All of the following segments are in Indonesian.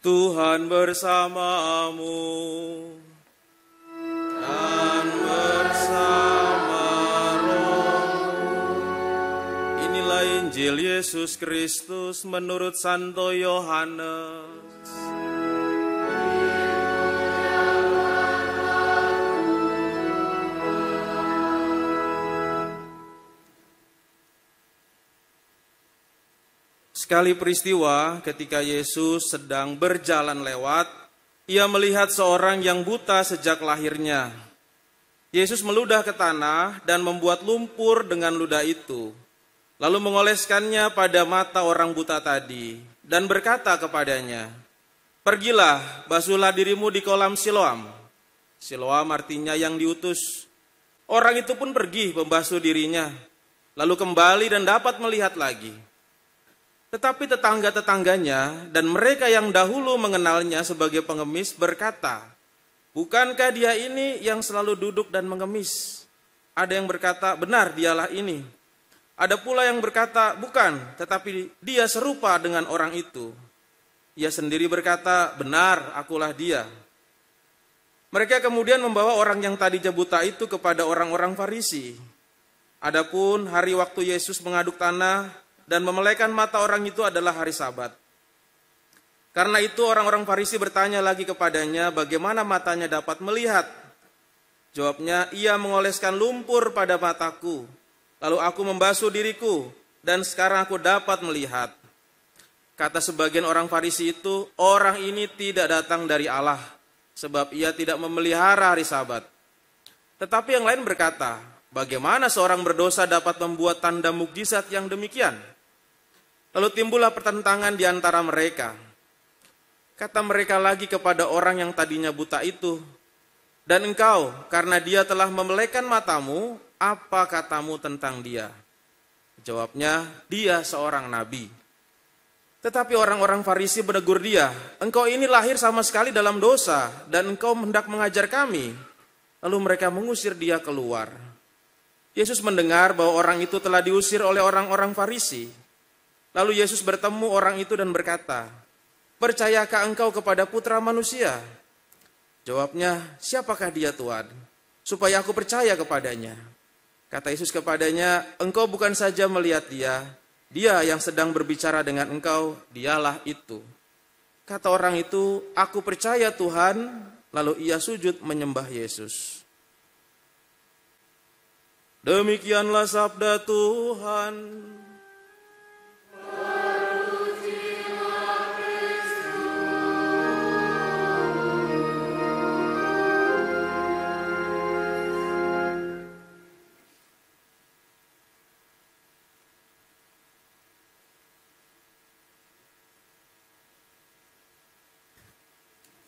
Tuhan bersamamu dan bersama rohmu. Inilah Injil Yesus Kristus menurut Santo Yohanes. Sekali peristiwa ketika Yesus sedang berjalan lewat, ia melihat seorang yang buta sejak lahirnya. Yesus meludah ke tanah dan membuat lumpur dengan ludah itu, lalu mengoleskannya pada mata orang buta tadi, dan berkata kepadanya, "Pergilah, basuhlah dirimu di kolam Siloam." Siloam artinya yang diutus. Orang itu pun pergi membasuh dirinya, lalu kembali dan dapat melihat lagi. Tetapi tetangga-tetangganya dan mereka yang dahulu mengenalnya sebagai pengemis berkata, "Bukankah dia ini yang selalu duduk dan mengemis?" Ada yang berkata, "Benar, dialah ini." Ada pula yang berkata, "Bukan, tetapi dia serupa dengan orang itu." Ia sendiri berkata, "Benar, akulah dia." Mereka kemudian membawa orang yang tadinya buta itu kepada orang-orang Farisi. Adapun hari waktu Yesus mengaduk tanah dan memelaikan mata orang itu adalah hari Sabat. Karena itu orang-orang Farisi bertanya lagi kepadanya bagaimana matanya dapat melihat. Jawabnya, "Ia mengoleskan lumpur pada mataku, lalu aku membasuh diriku, dan sekarang aku dapat melihat." Kata sebagian orang Farisi itu, "Orang ini tidak datang dari Allah, sebab ia tidak memelihara hari Sabat." Tetapi yang lain berkata, "Bagaimana seorang berdosa dapat membuat tanda mukjizat yang demikian?" Lalu timbullah pertentangan di antara mereka. Kata mereka lagi kepada orang yang tadinya buta itu, "Dan engkau, karena dia telah memelaikan matamu, apa katamu tentang dia?" Jawabnya, "Dia seorang nabi." Tetapi orang-orang Farisi menegur dia, "Engkau ini lahir sama sekali dalam dosa, dan engkau hendak mengajar kami." Lalu mereka mengusir dia keluar. Yesus mendengar bahwa orang itu telah diusir oleh orang-orang Farisi. Lalu Yesus bertemu orang itu dan berkata, "Percayakah engkau kepada Putra Manusia?" Jawabnya, "Siapakah dia, Tuhan, supaya aku percaya kepadanya?" Kata Yesus kepadanya, "Engkau bukan saja melihat dia yang sedang berbicara dengan engkau, dialah itu." Kata orang itu, "Aku percaya Tuhan." Lalu ia sujud menyembah Yesus. Demikianlah sabda Tuhan.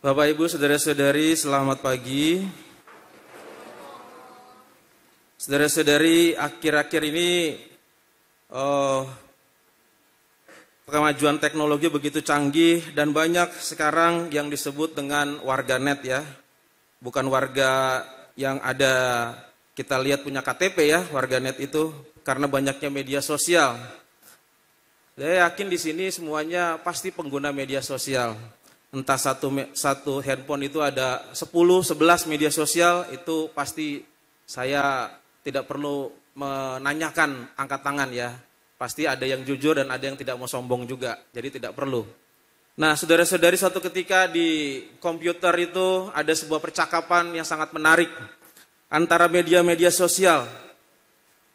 Bapak, Ibu, saudara-saudari, selamat pagi. Saudara-saudari, akhir-akhir ini kemajuan teknologi begitu canggih dan banyak sekarang yang disebut dengan warganet ya. Bukan warga yang ada kita lihat punya KTP ya, warganet itu karena banyaknya media sosial. Saya yakin di sini semuanya pasti pengguna media sosial. Entah satu handphone itu ada 10-11 media sosial, itu pasti saya tidak perlu menanyakan angkat tangan ya. Pasti ada yang jujur dan ada yang tidak mau sombong juga, jadi tidak perlu. Nah, saudara-saudari, suatu ketika di komputer itu ada sebuah percakapan yang sangat menarik antara media-media sosial.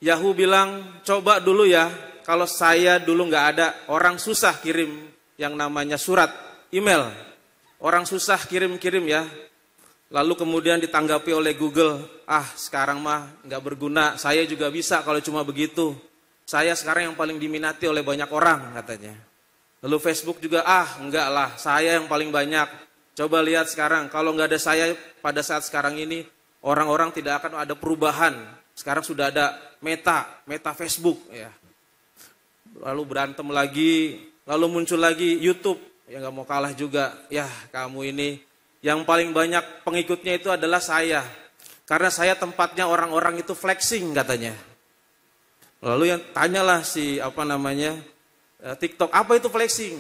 Yahoo bilang, "Coba dulu ya, kalau saya dulu nggak ada, orang susah kirim yang namanya surat, email. Orang susah kirim-kirim ya." Lalu kemudian ditanggapi oleh Google, sekarang mah nggak berguna, saya juga bisa kalau cuma begitu. Saya sekarang yang paling diminati oleh banyak orang katanya. Lalu Facebook juga, enggak lah, saya yang paling banyak. Coba lihat sekarang, kalau nggak ada saya pada saat sekarang ini, orang-orang tidak akan ada perubahan. Sekarang sudah ada meta Facebook ya. Lalu berantem lagi, lalu muncul lagi YouTube. Ya nggak mau kalah juga, ya kamu ini yang paling banyak pengikutnya itu adalah saya. Karena saya tempatnya orang-orang itu flexing katanya. Lalu yang tanyalah si TikTok, apa itu flexing?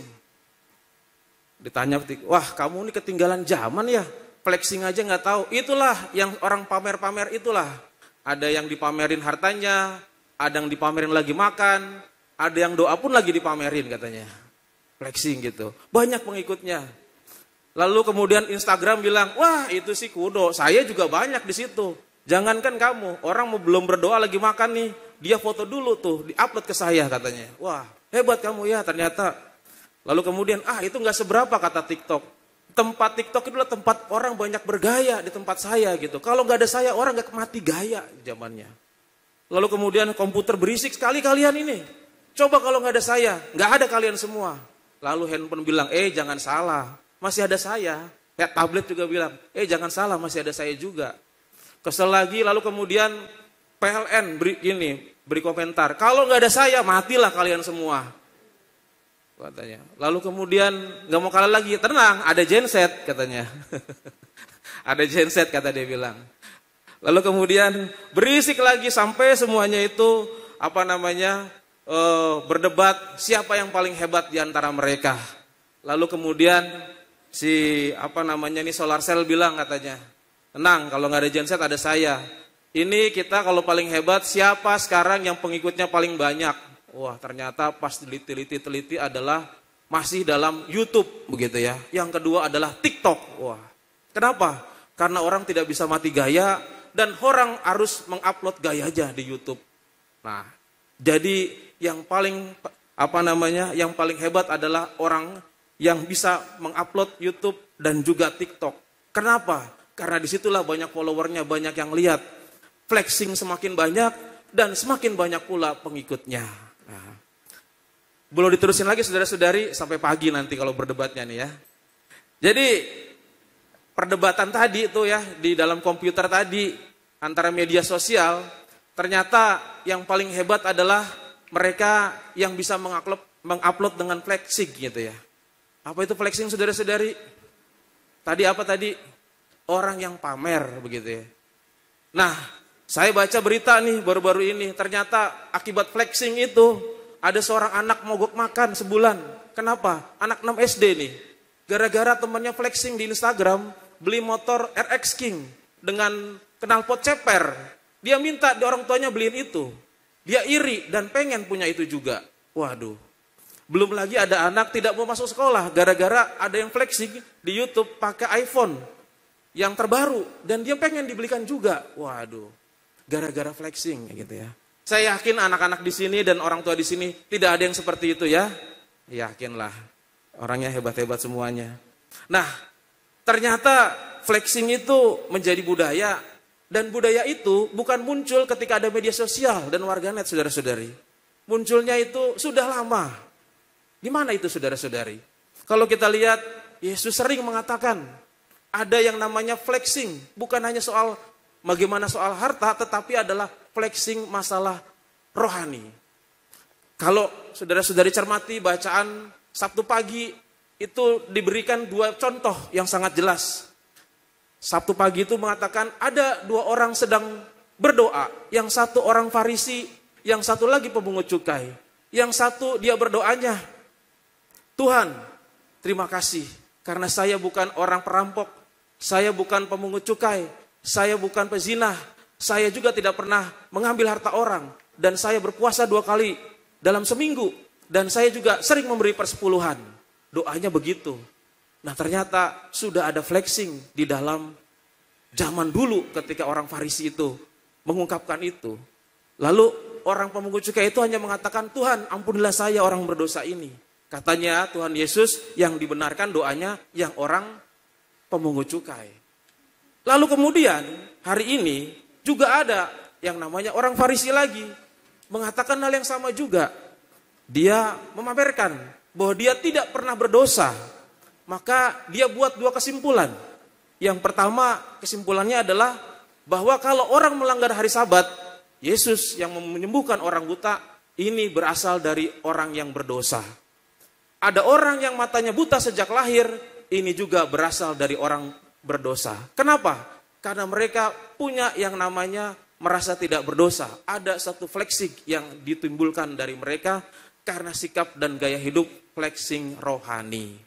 Ditanya, wah kamu ini ketinggalan zaman ya, flexing aja nggak tahu. Itulah yang orang pamer-pamer itulah. Ada yang dipamerin hartanya, ada yang dipamerin lagi makan, ada yang doa pun lagi dipamerin katanya. Flexing gitu. Banyak pengikutnya. Lalu kemudian Instagram bilang, wah itu sih kudo, saya juga banyak di situ. Jangankan kamu, orang mau belum berdoa lagi makan nih, dia foto dulu tuh, diupload ke saya katanya. Wah hebat kamu ya ternyata. Lalu kemudian, itu nggak seberapa kata TikTok. Tempat TikTok itu adalah tempat orang banyak bergaya di tempat saya gitu. Kalau nggak ada saya, orang nggak mati gaya zamannya. Lalu kemudian komputer berisik sekali kalian ini. Coba kalau nggak ada saya, nggak ada kalian semua. Lalu handphone bilang, jangan salah, masih ada saya. Kayak tablet juga bilang, jangan salah, masih ada saya juga. Kesel lagi, lalu kemudian PLN beri komentar, kalau nggak ada saya, matilah kalian semua. Katanya. Lalu kemudian nggak mau kalah lagi, tenang, ada genset katanya. Ada genset kata dia bilang. Lalu kemudian berisik lagi sampai semuanya itu berdebat siapa yang paling hebat di antara mereka. Lalu kemudian solar cell bilang katanya, tenang, kalau nggak ada genset ada saya. Ini kita kalau paling hebat siapa sekarang yang pengikutnya paling banyak? Wah ternyata pas teliti adalah masih dalam YouTube begitu ya. Yang kedua adalah TikTok. Wah kenapa? Karena orang tidak bisa mati gaya dan orang harus mengupload gaya aja di YouTube. Nah jadi yang paling yang paling hebat adalah orang yang bisa mengupload YouTube dan juga TikTok. Kenapa? Karena disitulah banyak followernya, banyak yang lihat. Flexing semakin banyak dan semakin banyak pula pengikutnya. Nah, belum diterusin lagi saudara-saudari sampai pagi nanti kalau berdebatnya nih ya. Jadi perdebatan tadi itu ya di dalam komputer tadi antara media sosial, ternyata yang paling hebat adalah mereka yang bisa mengupload dengan flexing gitu ya. Apa itu flexing saudara-saudari? Tadi apa tadi? Orang yang pamer begitu ya. Nah, saya baca berita nih baru-baru ini, ternyata akibat flexing itu ada seorang anak mogok makan sebulan. Kenapa? Anak 6 SD nih. Gara-gara temannya flexing di Instagram, beli motor RX King dengan knalpot ceper. Dia minta di orang tuanya beliin itu. Dia iri dan pengen punya itu juga. Waduh. Belum lagi ada anak tidak mau masuk sekolah gara-gara ada yang flexing di YouTube pakai iPhone yang terbaru dan dia pengen dibelikan juga. Waduh. Gara-gara flexing gitu ya. Saya yakin anak-anak di sini dan orang tua di sini tidak ada yang seperti itu ya. Yakinlah. Orangnya hebat-hebat semuanya. Nah, ternyata flexing itu menjadi budaya dan budaya itu bukan muncul ketika ada media sosial dan warganet saudara-saudari. Munculnya itu sudah lama. Gimana itu saudara-saudari? Kalau kita lihat Yesus sering mengatakan ada yang namanya flexing, bukan hanya soal bagaimana soal harta, tetapi adalah flexing masalah rohani. Kalau saudara-saudari cermati bacaan Sabtu pagi, itu diberikan 2 contoh yang sangat jelas. Sabtu pagi itu mengatakan ada 2 orang sedang berdoa. Yang satu orang Farisi, yang satu lagi pemungut cukai. Yang satu dia berdoanya, Tuhan, terima kasih karena saya bukan orang perampok, saya bukan pemungut cukai, saya bukan pezinah, saya juga tidak pernah mengambil harta orang, dan saya berpuasa 2 kali dalam seminggu, dan saya juga sering memberi persepuluhan. Doanya begitu. Nah ternyata sudah ada flexing di dalam zaman dulu ketika orang Farisi itu mengungkapkan itu. Lalu orang pemungut cukai itu hanya mengatakan, Tuhan ampunilah saya orang berdosa ini. Katanya Tuhan Yesus yang dibenarkan doanya yang orang pemungut cukai. Lalu kemudian hari ini juga ada yang namanya orang Farisi lagi. Mengatakan hal yang sama juga. Dia memamerkan bahwa dia tidak pernah berdosa. Maka dia buat 2 kesimpulan. Yang pertama kesimpulannya adalah bahwa kalau orang melanggar hari Sabat, Yesus yang menyembuhkan orang buta ini berasal dari orang yang berdosa. Ada orang yang matanya buta sejak lahir, ini juga berasal dari orang berdosa. Kenapa? Karena mereka punya yang namanya merasa tidak berdosa. Ada satu flexing yang ditimbulkan dari mereka karena sikap dan gaya hidup flexing rohani.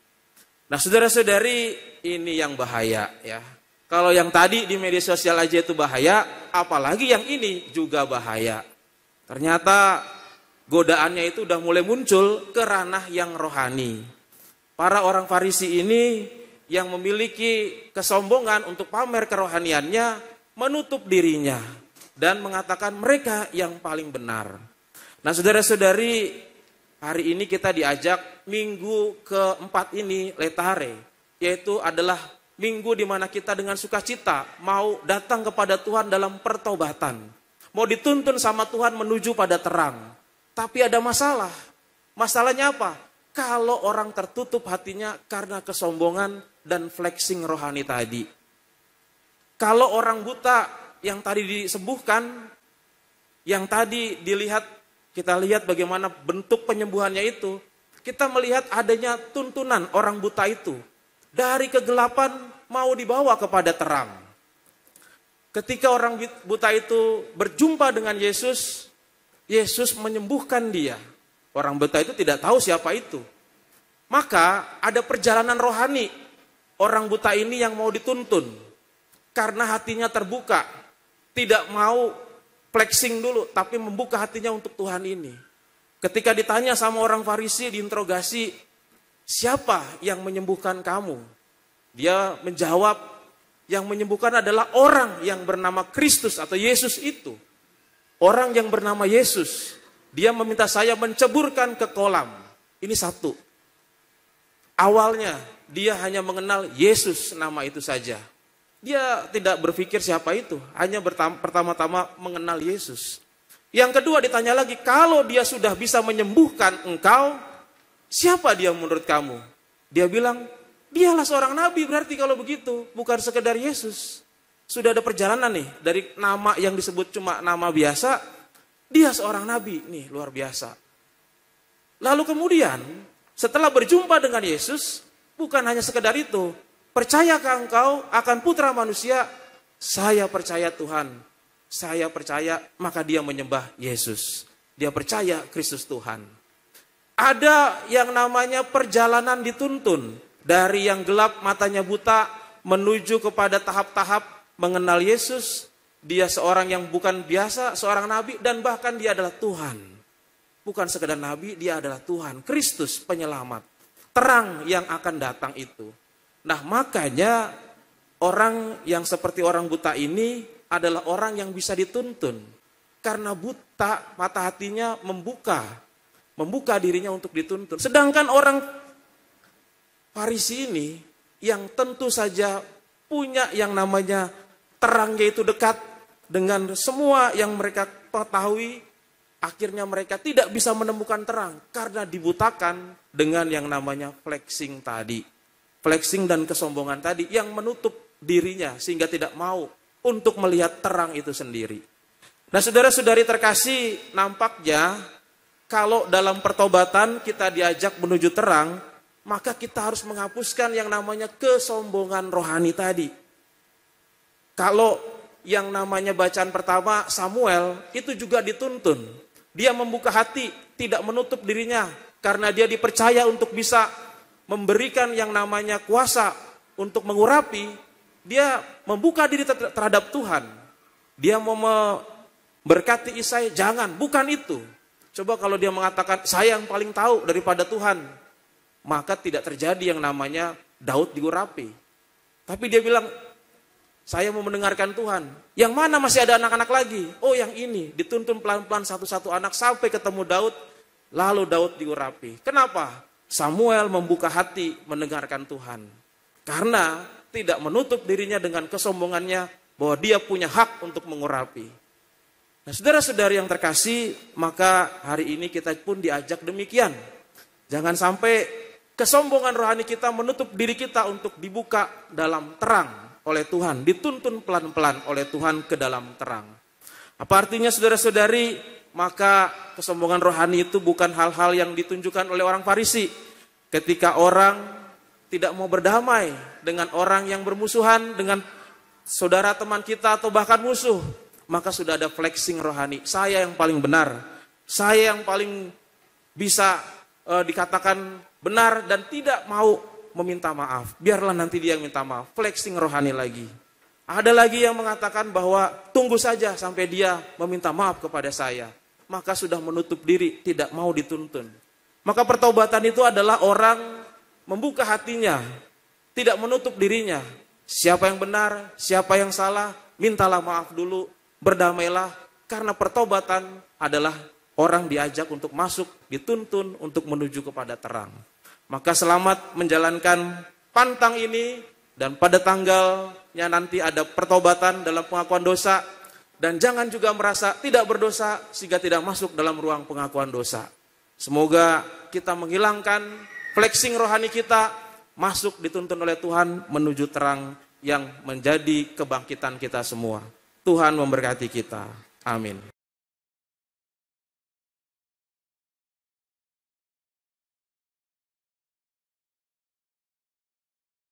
Nah, saudara-saudari, ini yang bahaya ya. Kalau yang tadi di media sosial aja itu bahaya, apalagi yang ini juga bahaya. Ternyata godaannya itu udah mulai muncul ke ranah yang rohani. Para orang Farisi ini yang memiliki kesombongan untuk pamer kerohaniannya, menutup dirinya dan mengatakan mereka yang paling benar. Nah, saudara-saudari, hari ini kita diajak minggu keempat ini letare, yaitu adalah minggu di mana kita dengan sukacita mau datang kepada Tuhan dalam pertobatan. Mau dituntun sama Tuhan menuju pada terang. Tapi ada masalah. Masalahnya apa? Kalau orang tertutup hatinya karena kesombongan dan flexing rohani tadi. Kalau orang buta yang tadi disembuhkan, yang tadi dilihat, kita lihat bagaimana bentuk penyembuhannya itu. Kita melihat adanya tuntunan orang buta itu. Dari kegelapan mau dibawa kepada terang. Ketika orang buta itu berjumpa dengan Yesus, Yesus menyembuhkan dia. Orang buta itu tidak tahu siapa itu. Maka ada perjalanan rohani. Orang buta ini yang mau dituntun. Karena hatinya terbuka. Tidak mau flexing dulu, tapi membuka hatinya untuk Tuhan ini. Ketika ditanya sama orang Farisi, diinterogasi, siapa yang menyembuhkan kamu? Dia menjawab, yang menyembuhkan adalah orang yang bernama Kristus atau Yesus itu. Orang yang bernama Yesus. Dia meminta saya menceburkan ke kolam. Ini satu. Awalnya dia hanya mengenal Yesus, nama itu saja. Dia tidak berpikir siapa itu. Hanya pertama-tama mengenal Yesus. Yang kedua ditanya lagi, kalau dia sudah bisa menyembuhkan engkau, siapa dia menurut kamu? Dia bilang, dialah seorang nabi berarti kalau begitu. Bukan sekedar Yesus. Sudah ada perjalanan nih. Dari nama yang disebut cuma nama biasa, dia seorang nabi. Nih luar biasa. Lalu kemudian setelah berjumpa dengan Yesus, bukan hanya sekedar itu. Percayakah engkau akan putra manusia? Saya percaya Tuhan. Saya percaya, maka dia menyembah Yesus. Dia percaya Kristus Tuhan. Ada yang namanya perjalanan dituntun. Dari yang gelap matanya buta menuju kepada tahap-tahap mengenal Yesus. Dia seorang yang bukan biasa, seorang nabi, dan bahkan dia adalah Tuhan. Bukan sekedar nabi, dia adalah Tuhan. Kristus penyelamat. Terang yang akan datang itu. Nah, makanya orang yang seperti orang buta ini adalah orang yang bisa dituntun. Karena buta, mata hatinya membuka dirinya untuk dituntun. Sedangkan orang Farisi ini yang tentu saja punya yang namanya terangnya itu dekat dengan semua yang mereka ketahui, akhirnya mereka tidak bisa menemukan terang karena dibutakan dengan yang namanya flexing tadi. Flexing dan kesombongan tadi yang menutup dirinya sehingga tidak mau untuk melihat terang itu sendiri. Nah, saudara-saudari terkasih, nampaknya kalau dalam pertobatan kita diajak menuju terang, maka kita harus menghapuskan yang namanya kesombongan rohani tadi. Kalau yang namanya bacaan pertama Samuel itu juga dituntun. Dia membuka hati, tidak menutup dirinya karena dia dipercaya untuk bisa memberikan yang namanya kuasa untuk mengurapi. Dia membuka diri terhadap Tuhan. Dia mau memberkati Isai, jangan, bukan itu. Coba kalau dia mengatakan, saya yang paling tahu daripada Tuhan, maka tidak terjadi yang namanya Daud diurapi. Tapi dia bilang, saya mau mendengarkan Tuhan. Yang mana masih ada anak-anak lagi? Oh, yang ini. Dituntun pelan-pelan satu-satu anak sampai ketemu Daud, lalu Daud diurapi. Kenapa? Samuel membuka hati mendengarkan Tuhan. Karena tidak menutup dirinya dengan kesombongannya bahwa dia punya hak untuk mengurapi. Nah, saudara-saudari yang terkasih, maka hari ini kita pun diajak demikian. Jangan sampai kesombongan rohani kita menutup diri kita untuk dibuka dalam terang oleh Tuhan. Dituntun pelan-pelan oleh Tuhan ke dalam terang. Apa artinya saudara-saudari? Maka kesombongan rohani itu bukan hal-hal yang ditunjukkan oleh orang Farisi. Ketika orang tidak mau berdamai dengan orang yang bermusuhan dengan saudara teman kita atau bahkan musuh, maka sudah ada flexing rohani. Saya yang paling benar, saya yang paling bisa dikatakan benar dan tidak mau meminta maaf. Biarlah nanti dia yang minta maaf. Flexing rohani lagi. Ada lagi yang mengatakan bahwa tunggu saja sampai dia meminta maaf kepada saya. Maka sudah menutup diri, tidak mau dituntun. Maka pertobatan itu adalah orang membuka hatinya, tidak menutup dirinya. Siapa yang benar, siapa yang salah, mintalah maaf dulu, berdamailah. Karena pertobatan adalah orang diajak untuk masuk, dituntun untuk menuju kepada terang. Maka selamat menjalankan pantang ini, dan pada tanggalnya nanti ada pertobatan dalam pengakuan dosa. Dan jangan juga merasa tidak berdosa sehingga tidak masuk dalam ruang pengakuan dosa. Semoga kita menghilangkan flexing rohani kita, masuk dituntun oleh Tuhan menuju terang yang menjadi kebangkitan kita semua. Tuhan memberkati kita. Amin.